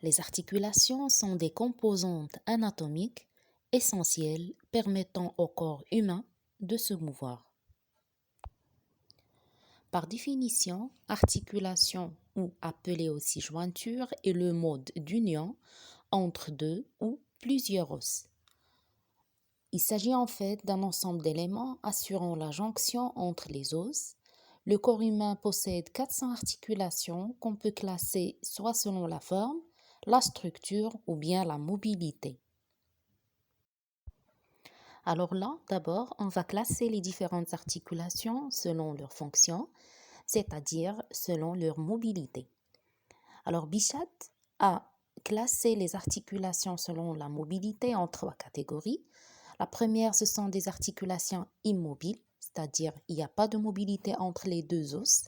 Les articulations sont des composantes anatomiques essentielles permettant au corps humain de se mouvoir. Par définition, articulation ou appelée aussi jointure est le mode d'union entre deux ou plusieurs os. Il s'agit en fait d'un ensemble d'éléments assurant la jonction entre les os. Le corps humain possède 400 articulations qu'on peut classer soit selon la forme, la structure ou bien la mobilité. Alors là, d'abord, on va classer les différentes articulations selon leur fonction, c'est-à-dire selon leur mobilité. Alors Bichat a classé les articulations selon la mobilité en 3 catégories. La première, ce sont des articulations immobiles, c'est-à-dire il n'y a pas de mobilité entre les deux os.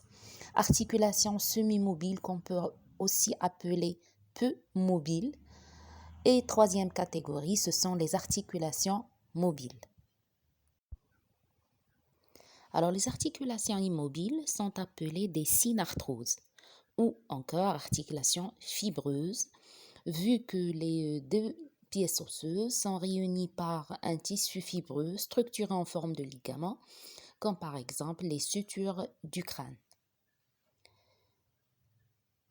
Articulations semi-mobiles qu'on peut aussi appeler peu mobiles. Et troisième catégorie, ce sont les articulations mobiles. Alors les articulations immobiles sont appelées des synarthroses ou encore articulations fibreuses, vu que les deux pièces osseuses sont réunies par un tissu fibreux structuré en forme de ligament, comme par exemple les sutures du crâne.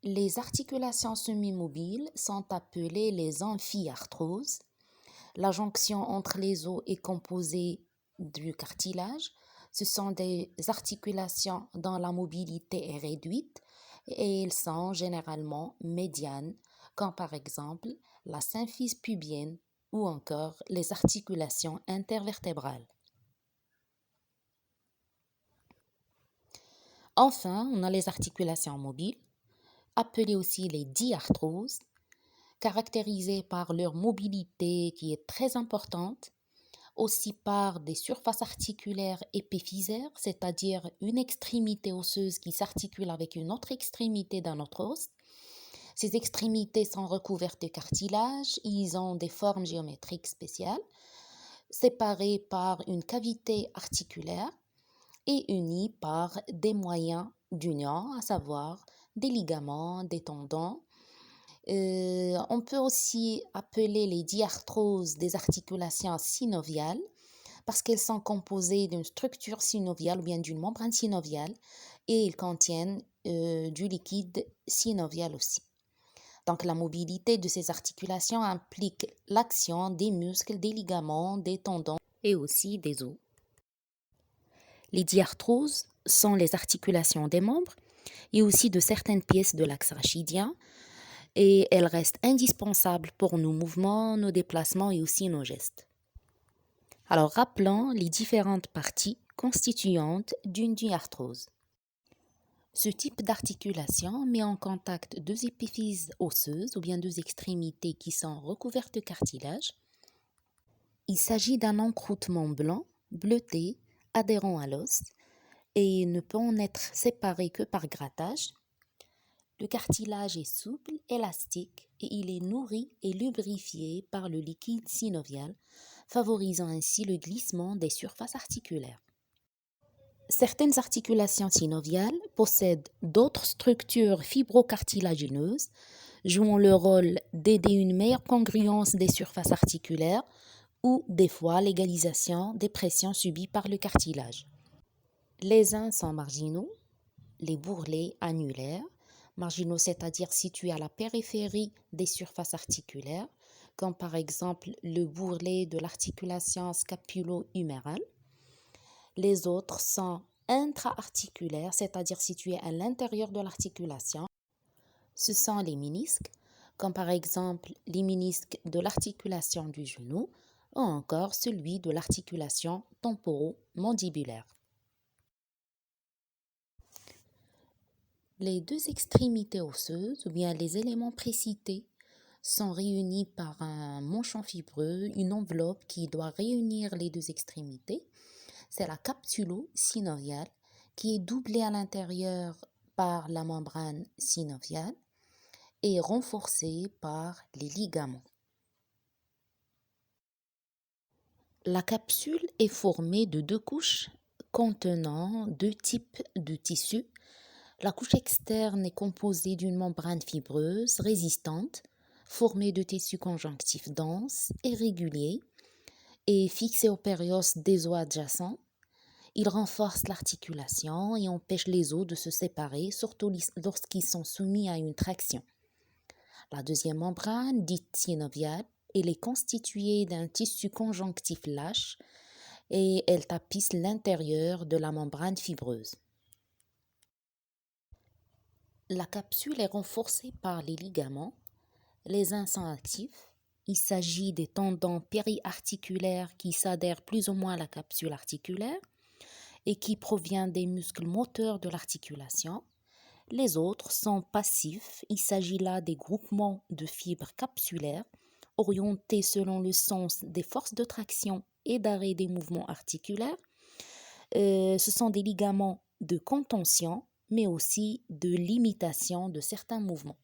Les articulations semi-mobiles sont appelées les amphiarthroses. La jonction entre les os est composée du cartilage. Ce sont des articulations dont la mobilité est réduite et elles sont généralement médianes, comme par exemple la symphyse pubienne ou encore les articulations intervertébrales. Enfin, on a les articulations mobiles, appelées aussi les diarthroses, caractérisées par leur mobilité qui est très importante, aussi par des surfaces articulaires épiphysaires, c'est-à-dire une extrémité osseuse qui s'articule avec une autre extrémité d'un autre os. Ces extrémités sont recouvertes de cartilage, ils ont des formes géométriques spéciales, séparées par une cavité articulaire et unies par des moyens d'union, à savoir des ligaments, des tendons. On peut aussi appeler les diarthroses des articulations synoviales parce qu'elles sont composées d'une structure synoviale ou bien d'une membrane synoviale et ils contiennent du liquide synovial aussi. Donc la mobilité de ces articulations implique l'action des muscles, des ligaments, des tendons et aussi des os. Les diarthroses sont les articulations des membres et aussi de certaines pièces de l'axe rachidien et elles restent indispensables pour nos mouvements, nos déplacements et aussi nos gestes. Alors rappelons les différentes parties constituantes d'une diarthrose. Ce type d'articulation met en contact deux épiphyses osseuses ou bien deux extrémités qui sont recouvertes de cartilage. Il s'agit d'un encroûtement blanc, bleuté, adhérent à l'os et ne peut en être séparé que par grattage. Le cartilage est souple, élastique et il est nourri et lubrifié par le liquide synovial, favorisant ainsi le glissement des surfaces articulaires. Certaines articulations synoviales possèdent d'autres structures fibrocartilagineuses, jouant le rôle d'aider une meilleure congruence des surfaces articulaires ou des fois l'égalisation des pressions subies par le cartilage. Les uns sont marginaux, les bourrelets annulaires, marginaux c'est-à-dire situés à la périphérie des surfaces articulaires, comme par exemple le bourrelet de l'articulation scapulo-humérale. Les autres sont intra-articulaires, c'est-à-dire situés à l'intérieur de l'articulation. Ce sont les ménisques, comme par exemple les ménisques de l'articulation du genou ou encore celui de l'articulation temporo-mandibulaire. Les deux extrémités osseuses ou bien les éléments précités sont réunis par un manchon fibreux, une enveloppe qui doit réunir les deux extrémités. C'est la capsulo-synoviale qui est doublée à l'intérieur par la membrane synoviale et renforcée par les ligaments. La capsule est formée de deux couches contenant deux types de tissus. La couche externe est composée d'une membrane fibreuse résistante formé de tissus conjonctifs denses et réguliers et fixés au périos des os adjacents. Il renforce l'articulation et empêche les os de se séparer, surtout lorsqu'ils sont soumis à une traction. La deuxième membrane, dite synoviale, elle est constituée d'un tissu conjonctif lâche et elle tapisse l'intérieur de la membrane fibreuse. La capsule est renforcée par les ligaments. Les uns sont actifs. Il s'agit des tendons périarticulaires qui s'adhèrent plus ou moins à la capsule articulaire et qui provient des muscles moteurs de l'articulation. Les autres sont passifs. Il s'agit là des groupements de fibres capsulaires orientés selon le sens des forces de traction et d'arrêt des mouvements articulaires. Ce sont des ligaments de contention, mais aussi de limitation de certains mouvements.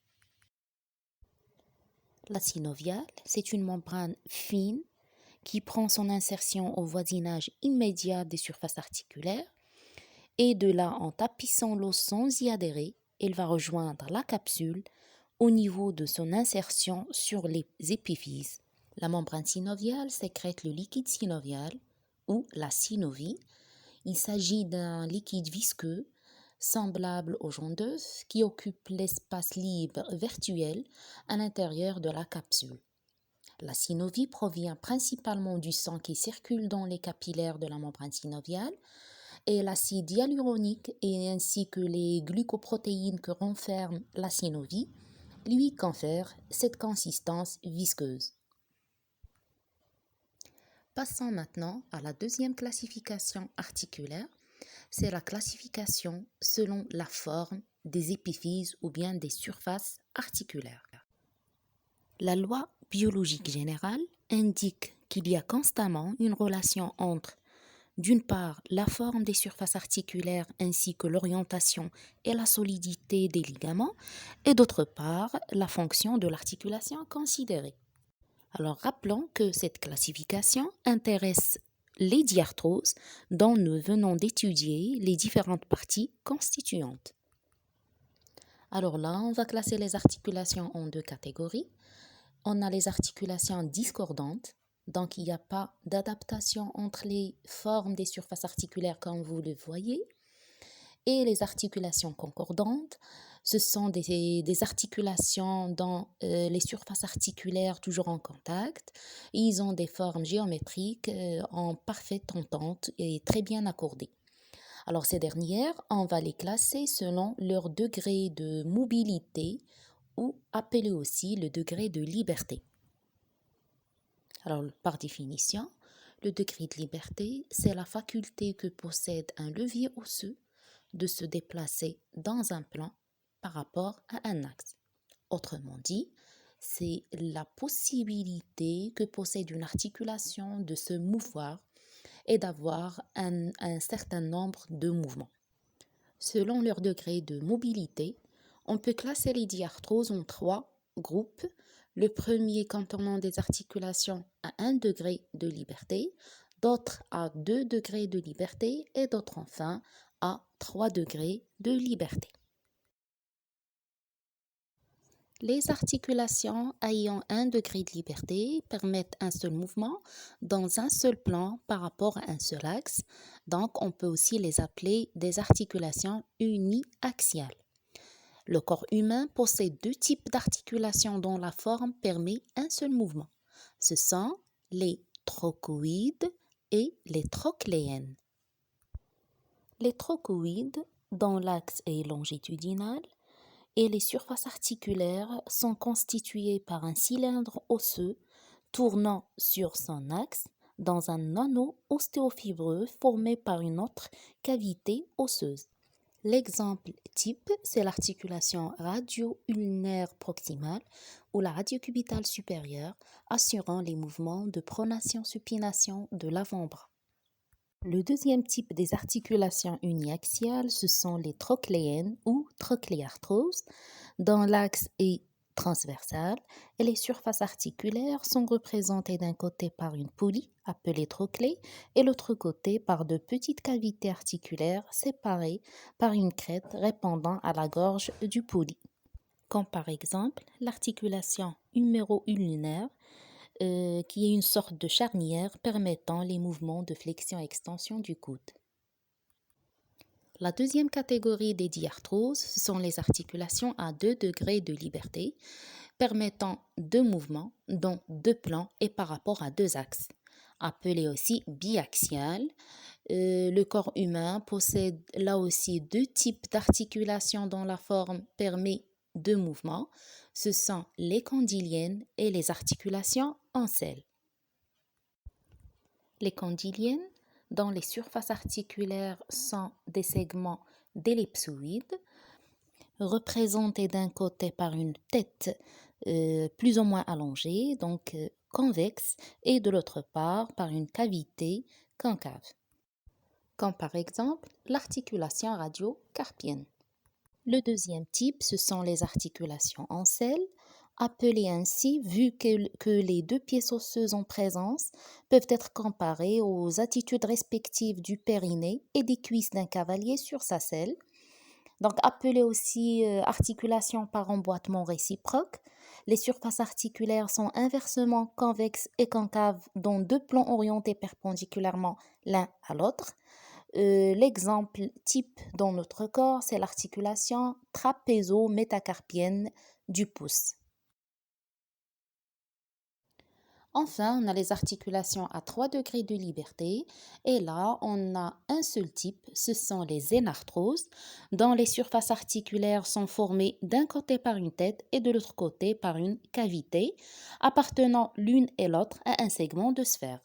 La synoviale, c'est une membrane fine qui prend son insertion au voisinage immédiat des surfaces articulaires et de là, en tapissant l'os sans y adhérer, elle va rejoindre la capsule au niveau de son insertion sur les épiphyses. La membrane synoviale sécrète le liquide synovial ou la synovie. Il s'agit d'un liquide visqueux semblable aux jaune d'œuf qui occupe l'espace libre virtuel à l'intérieur de la capsule. La synovie provient principalement du sang qui circule dans les capillaires de la membrane synoviale et l'acide hyaluronique et ainsi que les glucoprotéines que renferme la synovie lui confèrent cette consistance visqueuse. Passons maintenant à la deuxième classification articulaire. C'est la classification selon la forme des épiphyses ou bien des surfaces articulaires. La loi biologique générale indique qu'il y a constamment une relation entre, d'une part, la forme des surfaces articulaires ainsi que l'orientation et la solidité des ligaments, et d'autre part, la fonction de l'articulation considérée. Alors rappelons que cette classification intéresse les diarthroses dont nous venons d'étudier les différentes parties constituantes. Alors là, on va classer les articulations en deux catégories. On a les articulations discordantes, donc il n'y a pas d'adaptation entre les formes des surfaces articulaires comme vous le voyez, et les articulations concordantes. Ce sont des articulations dont les surfaces articulaires toujours en contact. Ils ont des formes géométriques en parfaite entente et très bien accordées. Alors ces dernières, on va les classer selon leur degré de mobilité ou appelé aussi le degré de liberté. Alors par définition, le degré de liberté, c'est la faculté que possède un levier osseux de se déplacer dans un plan par rapport à un axe. Autrement dit, c'est la possibilité que possède une articulation de se mouvoir et d'avoir un certain nombre de mouvements. Selon leur degré de mobilité, on peut classer les diarthroses en trois groupes. Le premier contenant des articulations à 1 degré de liberté, d'autres à 2 degrés de liberté et d'autres enfin à 3 degrés de liberté. Les articulations ayant 1 degré de liberté permettent un seul mouvement dans un seul plan par rapport à un seul axe. Donc, on peut aussi les appeler des articulations uniaxiales. Le corps humain possède 2 types d'articulations dont la forme permet un seul mouvement. Ce sont les trochoïdes et les trochléennes. Les trochoïdes, dont l'axe est longitudinal, et les surfaces articulaires sont constituées par un cylindre osseux tournant sur son axe dans un anneau ostéofibreux formé par une autre cavité osseuse. L'exemple type, c'est l'articulation radio-ulnaire proximale ou la radio-cubitale supérieure, assurant les mouvements de pronation-supination de l'avant-bras. Le deuxième type des articulations uniaxiales, ce sont les trochléennes ou trochléarthroses, dont l'axe est transversal et les surfaces articulaires sont représentées d'un côté par une poulie appelée trochlée et l'autre côté par de petites cavités articulaires séparées par une crête répondant à la gorge du poulie. comme par exemple l'articulation huméro-ulnaire, qui est une sorte de charnière permettant les mouvements de flexion-extension du coude. La deuxième catégorie des diarthroses, ce sont les articulations à 2 degrés de liberté, permettant deux mouvements, dont deux plans et par rapport à deux axes. Appelé aussi biaxial, le corps humain possède là aussi deux types d'articulations dont la forme permet deux mouvements. Ce sont les condyliennes et les articulations en selle. Les condyliennes, dont les surfaces articulaires sont des segments d'ellipsoïdes, représentés d'un côté par une tête plus ou moins allongée, donc convexe, et de l'autre part par une cavité concave, comme par exemple l'articulation radio-carpienne. Le deuxième type, ce sont les articulations en selle, appelées ainsi vu que les deux pièces osseuses en présence peuvent être comparées aux attitudes respectives du périnée et des cuisses d'un cavalier sur sa selle. Donc appelées aussi articulations par emboîtement réciproque. Les surfaces articulaires sont inversement convexes et concaves dans deux plans orientés perpendiculairement l'un à l'autre. L'exemple type dans notre corps, c'est l'articulation trapézo-métacarpienne du pouce. Enfin, on a les articulations à 3 degrés de liberté et là, on a un seul type, ce sont les énarthroses, dont les surfaces articulaires sont formées d'un côté par une tête et de l'autre côté par une cavité, appartenant l'une et l'autre à un segment de sphère.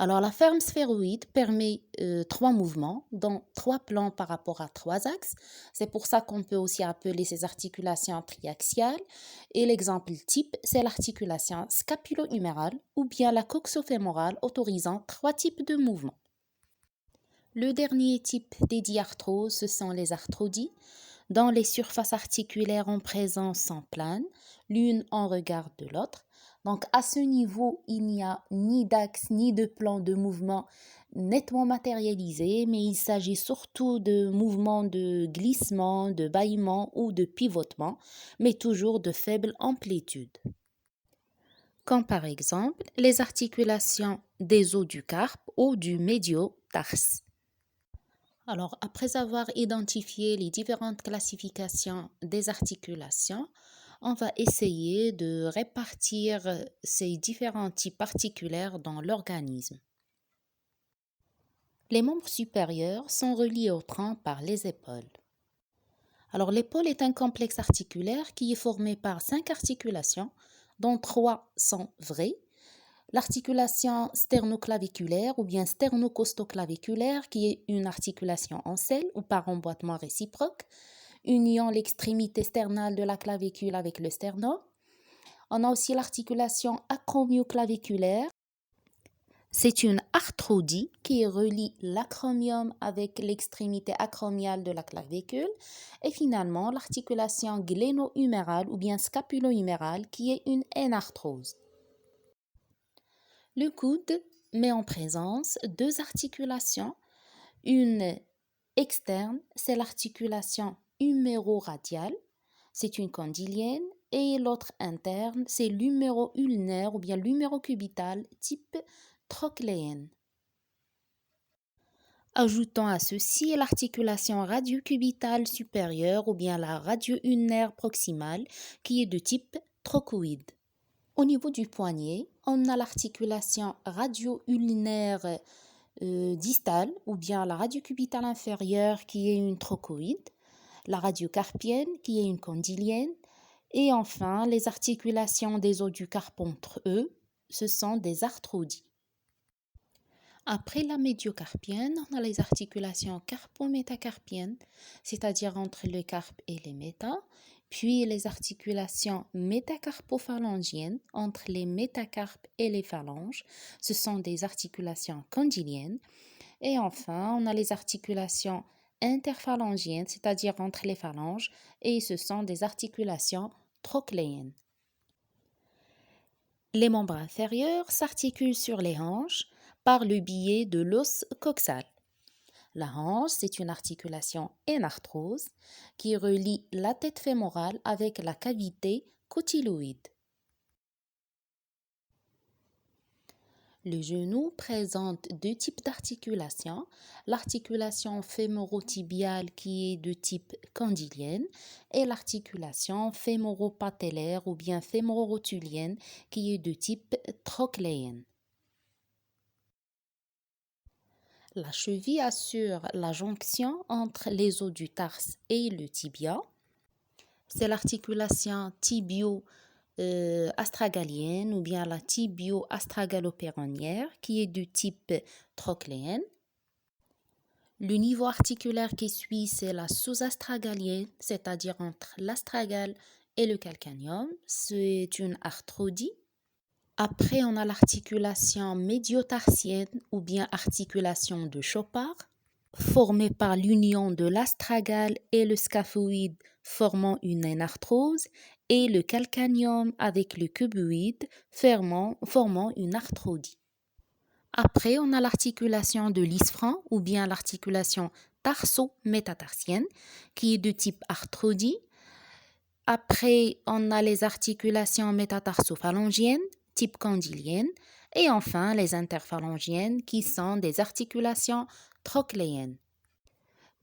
Alors, la forme sphéroïde permet 3 mouvements, dont 3 plans par rapport à 3 axes. C'est pour ça qu'on peut aussi appeler ces articulations triaxiales. Et l'exemple type, c'est l'articulation scapulo-humérale ou bien la coxofémorale autorisant 3 types de mouvements. Le dernier type des diarthroses, ce sont les arthrodies, dont les surfaces articulaires en présence sont planes, l'une en regard de l'autre. Donc à ce niveau, il n'y a ni d'axe ni de plan de mouvement nettement matérialisé, mais il s'agit surtout de mouvements de glissement, de bâillement ou de pivotement, mais toujours de faible amplitude. Comme par exemple les articulations des os du carpe ou du médio-tarse. Alors, après avoir identifié les différentes classifications des articulations, on va essayer de répartir ces différents types articulaires dans l'organisme. Les membres supérieurs sont reliés au tronc par les épaules. Alors, l'épaule est un complexe articulaire qui est formé par 5 articulations, dont 3 sont vraies. L'articulation sternoclaviculaire ou bien sternocostoclaviculaire, qui est une articulation en selle ou par emboîtement réciproque, uniant l'extrémité sternale de la clavicule avec le sternum. On a aussi l'articulation acromioclaviculaire. C'est une arthrodie qui relie l'acromion avec l'extrémité acromiale de la clavicule. Et finalement, l'articulation gléno-humérale ou bien scapulo-humérale qui est une énarthrose. Le coude met en présence deux articulations. Une externe, c'est l'articulation huméro-radiale, c'est une condylienne, et l'autre interne, c'est l'huméro-ulnaire ou bien l'humérocubital type trochléenne. Ajoutons à ceci l'articulation radiocubitale supérieure ou bien la radio-ulnaire proximale qui est de type trochoïde. Au niveau du poignet, on a l'articulation radio-ulnaire distale ou bien la radiocubitale inférieure qui est une trochoïde, la radiocarpienne qui est une condylienne et enfin les articulations des os du carpe entre eux, ce sont des arthrodies. Après la médiocarpienne, on a les articulations carpo-métacarpiennes, c'est-à-dire entre le carpe et les métas, puis les articulations métacarpophalangiennes entre les métacarpes et les phalanges, ce sont des articulations condyliennes, et enfin on a les articulations interphalangiennes, c'est-à-dire entre les phalanges, et ce sont des articulations trochléennes. Les membres inférieurs s'articulent sur les hanches par le biais de l'os coxal. La hanche, c'est une articulation énarthrose qui relie la tête fémorale avec la cavité cotyloïde. Le genou présente deux types d'articulations. L'articulation fémoro-tibiale qui est de type condylienne et l'articulation fémoro-patellaire ou bien fémoro-rotulienne qui est de type trochléenne. La cheville assure la jonction entre les os du tarse et le tibia. C'est l'articulation tibio-astragalienne ou bien la tibio-astragalopéronière qui est du type trochléenne. Le niveau articulaire qui suit, c'est la sous-astragalienne, c'est-à-dire entre l'astragale et le calcanéum. C'est une arthrodie. Après, on a l'articulation médio-tarsienne ou bien articulation de Chopard, formée par l'union de l'astragale et le scaphoïde formant une énarthrose et le calcanéum avec le cuboïde formant une arthrodie. Après, on a l'articulation de l'isphran ou bien l'articulation tarso-métatarsienne qui est de type arthrodie. Après, on a les articulations métatarsophalangiennes type condylienne et enfin les interphalangiennes qui sont des articulations trochléennes.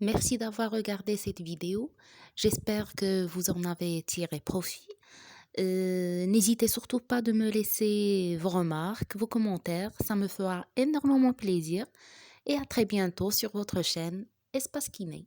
Merci d'avoir regardé cette vidéo. J'espère que vous en avez tiré profit. N'hésitez surtout pas de me laisser vos remarques, vos commentaires. Ça me fera énormément plaisir. Et à très bientôt sur votre chaîne Espace Kiné.